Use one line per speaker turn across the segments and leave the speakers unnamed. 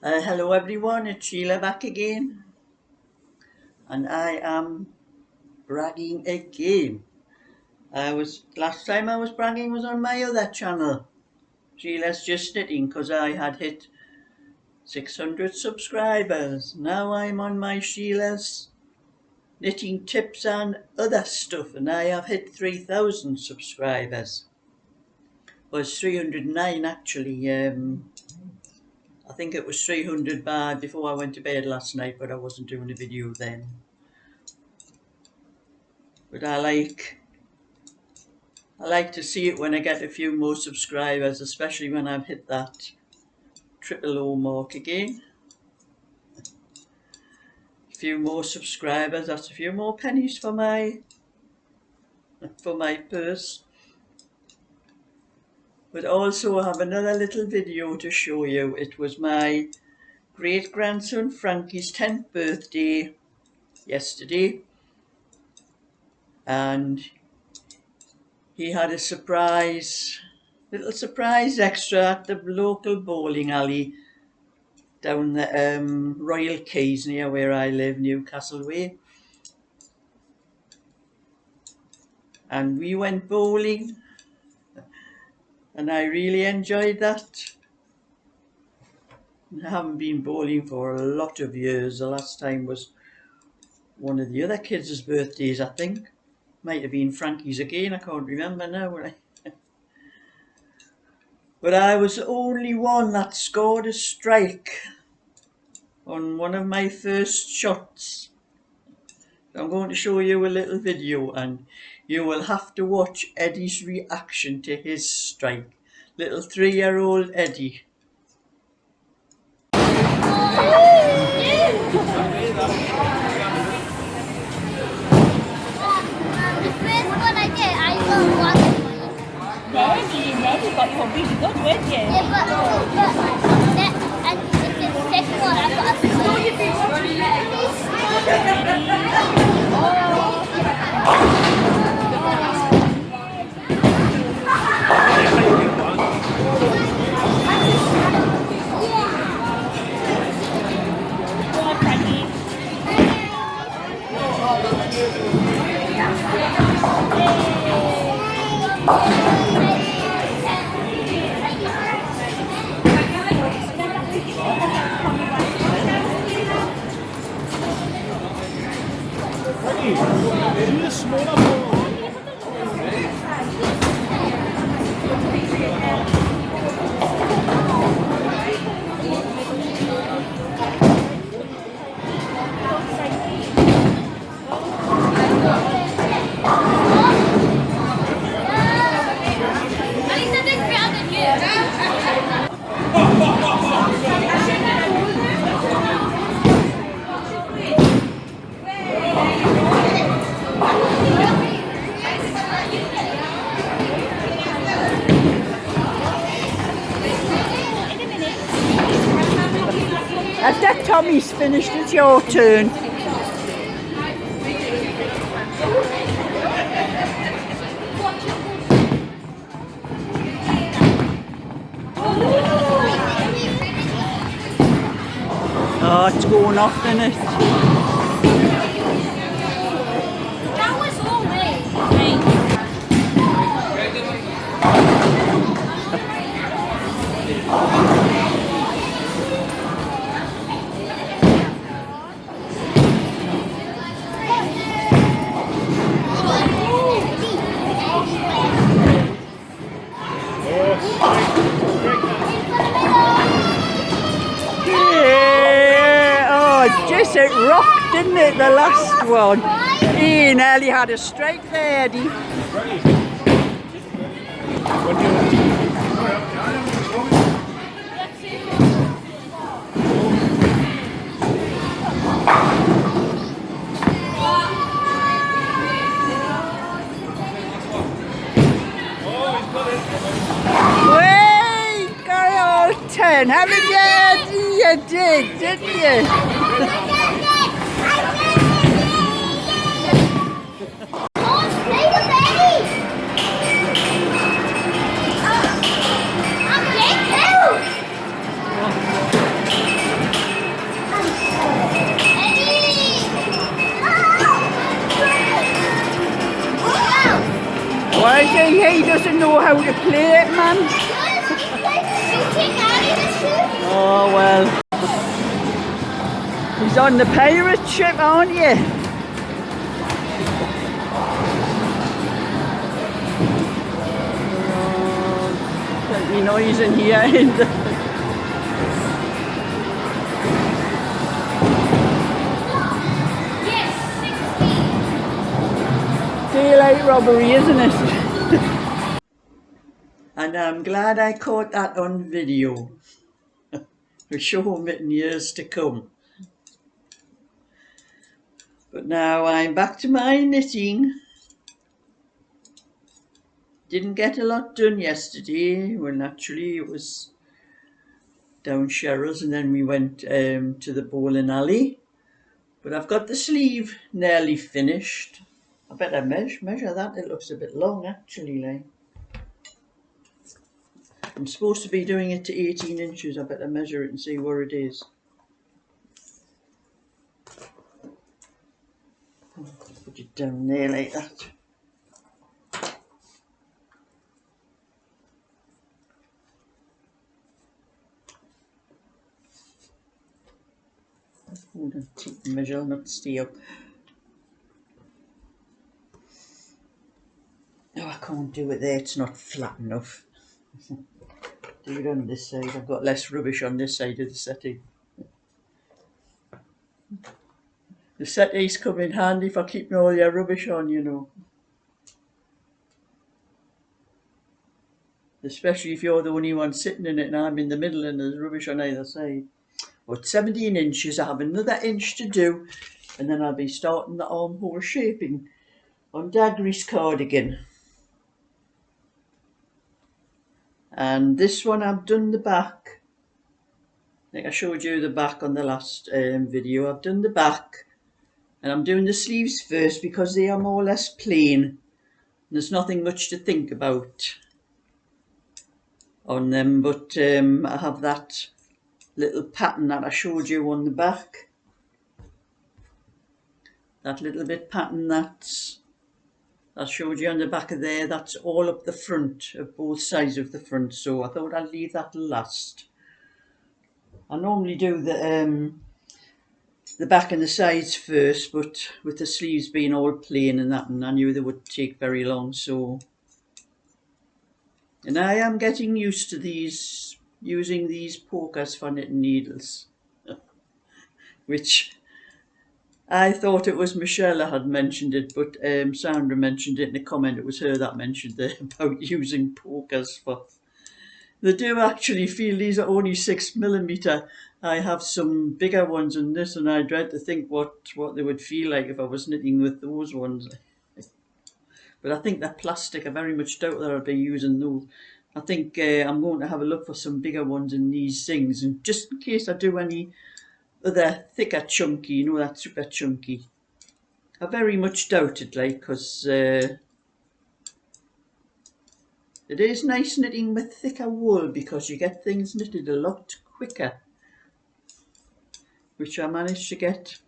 Hello everyone, it's Sheila back again, and I am bragging again. Last time I was bragging was on my other channel, Sheila's Just Knitting, because I had hit 600 subscribers. Now I'm on my Sheila's Knitting Tips and other stuff, and I have hit 3,000 subscribers. Well, it's 309 actually. I think it was 300 before I went to bed last night, but I wasn't doing a video then. But I like to see it when I get a few more subscribers, especially when I've hit that 000 mark again. A few more subscribers, that's a few more pennies for my purse. But also I have another little video to show you. It was my great-grandson Frankie's 10th birthday yesterday, and he had a little surprise extra at the local bowling alley down the Royal Quays near where I live, Newcastle Way. And we went bowling, and I really enjoyed that. I haven't been bowling for a lot of years. The last time was one of the other kids' birthdays, I think. Might have been Frankie's again, I can't remember now. But I was the only one that scored a strike on one of my first shots. I'm going to show you a little video, and you will have to watch Eddie's reaction to his strike. Little 3-year-old Eddie.
Then you got your really good, weren't you?
Yeah, and the second one I got a
After Tommy's finished, it's your turn. Oh, it's going off, isn't it?
That was all me.
Yes, it rocked, didn't it, the last one? He nearly had a strike there, Eddie. Wait, got all 10, haven't you, Eddie? You did, didn't you?
I think he doesn't know how to play it, man.
Oh well.
He's on the pirate ship, aren't you?
Plenty noise in here.
Daylight robbery, isn't it?
And I'm glad I caught that on video. We'll show it in years to come. But now I'm back to my knitting. Didn't get a lot done yesterday. Well, naturally it was down Cheryl's and then we went to the bowling alley. But I've got the sleeve nearly finished. I better measure that. It looks a bit long actually, like. I'm supposed to be doing it to 18 inches. I better measure it and see where it is. Put it down there like that. Hold on, take the measure, not stay up. No, I can't do it there. It's not flat enough. Do it on this side. I've got less rubbish on this side of the settee. The settees come in handy for keeping all your rubbish on, you know. Especially if you're the only one sitting in it and I'm in the middle and there's rubbish on either side. But 17 inches, I have another inch to do and then I'll be starting the armhole shaping on Daggery's cardigan. And this one I've done the back. I think I showed you the back on the last video. I've done the back and I'm doing the sleeves first because they are more or less plain. There's nothing much to think about on them, but I have that little pattern that I showed you on the back. That little bit pattern that I showed you on the back of there, that's all up the front of both sides of the front, so I thought I'd leave that last. I normally do the back and the sides first, but with the sleeves being all plain and that, and I knew they would take very long, so. And I am getting used to these, using these pokers for knitting needles, which I thought it was Michelle that had mentioned it, but Sandra mentioned it in a comment. It was her that mentioned it about using pokers for. They do actually feel these are only 6mm. I have some bigger ones than this, and I dread to think what they would feel like if I was knitting with those ones. But I think they're plastic. I very much doubt that I'll be using those. I think I'm going to have a look for some bigger ones in these things, and just in case I do any other thicker chunky, you know, that super chunky. I very much doubt it, like, because it is nice knitting with thicker wool because you get things knitted a lot quicker, which I managed to get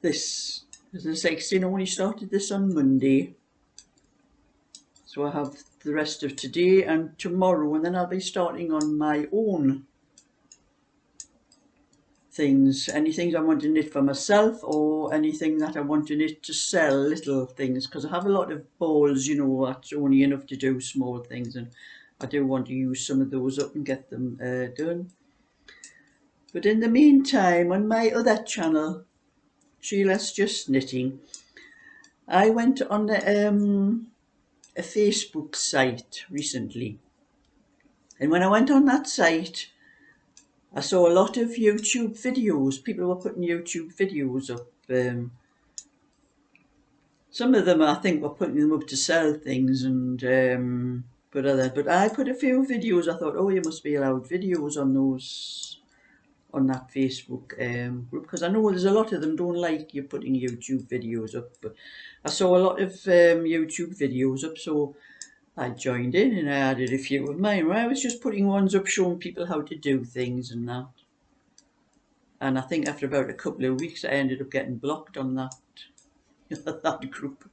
this. As I say, I only started this on Monday, so I have the rest of today and tomorrow, and then I'll be starting on my own things, anything I want to knit for myself or anything that I want to knit to sell, little things, because I have a lot of balls, you know, that's only enough to do small things, and I do want to use some of those up and get them done. But in the meantime, on my other channel, Sheila's Just Knitting, I went on a Facebook site recently, and when I went on that site I saw a lot of YouTube videos. People were putting YouTube videos up. Some of them I think were putting them up to sell things, and but I put a few videos. I thought, oh, you must be allowed videos on those, on that Facebook group, because I know there's a lot of them don't like you putting YouTube videos up, but I saw a lot of YouTube videos up, so I joined in and I added a few of mine where I was just putting ones up showing people how to do things and that. And I think after about a couple of weeks I ended up getting blocked on that that group.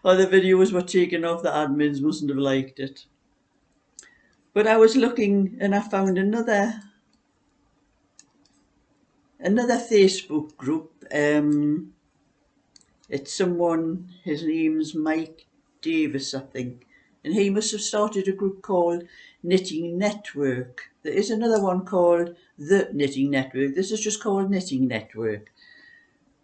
or the videos were taken off. The admins mustn't have liked it. But I was looking and I found another Facebook group. It's someone, his name's Mike Davis, I think, and he must have started a group called Knitting Network. There is another one called The Knitting Network. This is just called Knitting Network.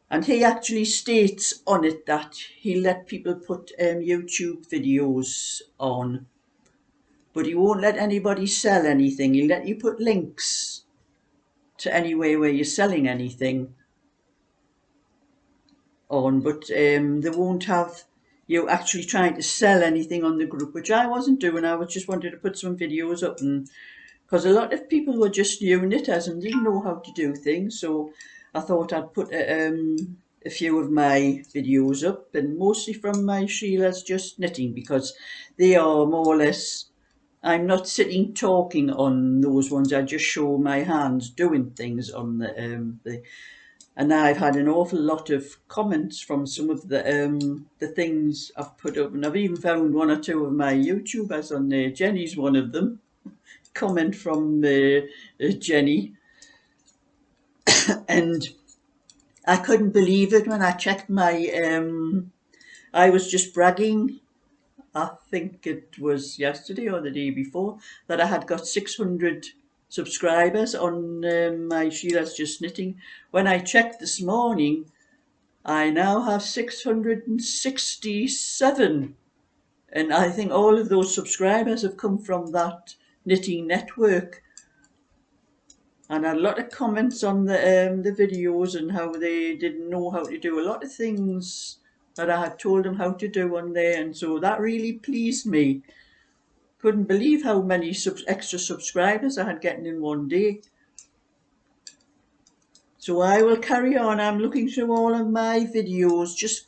And he actually states on it that he let people put YouTube videos on, but he won't let anybody sell anything. He'll let you put links to anywhere where you're selling anything on, but they won't have you actually trying to sell anything on the group, which I wasn't doing. I was just wanted to put some videos up, and because a lot of people were just new knitters and didn't know how to do things, so I thought I'd put a few of my videos up, and mostly from my Sheila's Just Knitting, because they are more or less, I'm not sitting talking on those ones. I just show my hands doing things on the and I've had an awful lot of comments from some of the things I've put up, and I've even found one or two of my YouTubers on there. Jenny's one of them. Comment from Jenny, and I couldn't believe it when I checked my. I was just bragging. I think it was yesterday or the day before that I had got 600 subscribers on my Sheila's Just Knitting. When I checked this morning, I now have 667, and I think all of those subscribers have come from that knitting network. And I had a lot of comments on the videos and how they didn't know how to do a lot of things that I had told them how to do on there, and so that really pleased me. Couldn't believe how many extra subscribers I had getting in one day. So I will carry on. I'm looking through all of my videos just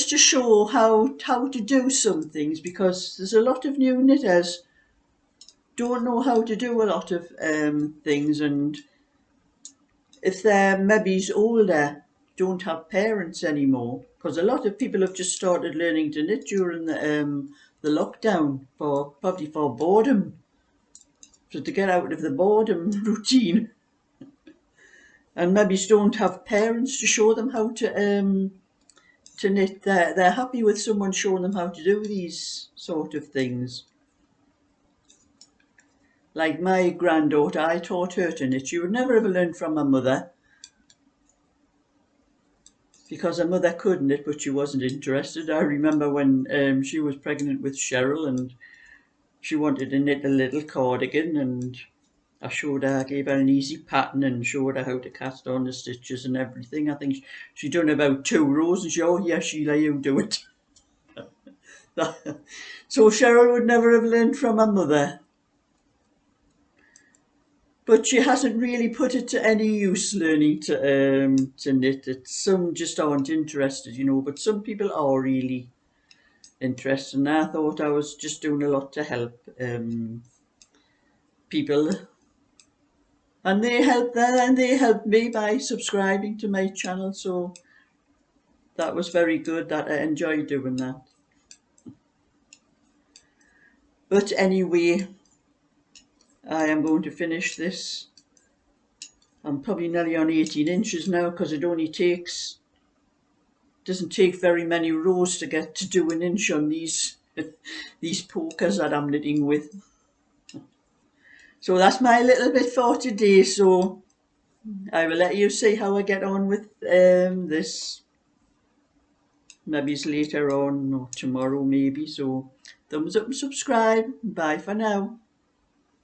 to show how to do some things, because there's a lot of new knitters don't know how to do a lot of things, and if they're maybe older, don't have parents anymore, because a lot of people have just started learning to knit during the lockdown, probably for boredom, so to get out of the boredom routine, and maybe don't have parents to show them how to knit. They're happy with someone showing them how to do these sort of things. Like my granddaughter, I taught her to knit. She would never have learned from her mother, because her mother could knit, but she wasn't interested. I remember when she was pregnant with Cheryl and she wanted to knit a little cardigan, and I gave her an easy pattern and showed her how to cast on the stitches and everything. I think she done about 2 rows, and she, oh yeah, Sheila, you do it. So Cheryl would never have learned from her mother. But she hasn't really put it to any use learning to knit. Some just aren't interested, but some people are really interested. And I thought I was just doing a lot to help people. And they helped me by subscribing to my channel. So that was very good. That I enjoyed doing that. But anyway, I am going to finish this. I'm probably nearly on 18 inches now, because it only doesn't take very many rows to get to do an inch on these pokers that I'm knitting with. So that's my little bit for today. So I will let you see how I get on with this. Maybe it's later on or tomorrow maybe. So thumbs up and subscribe. Bye for now.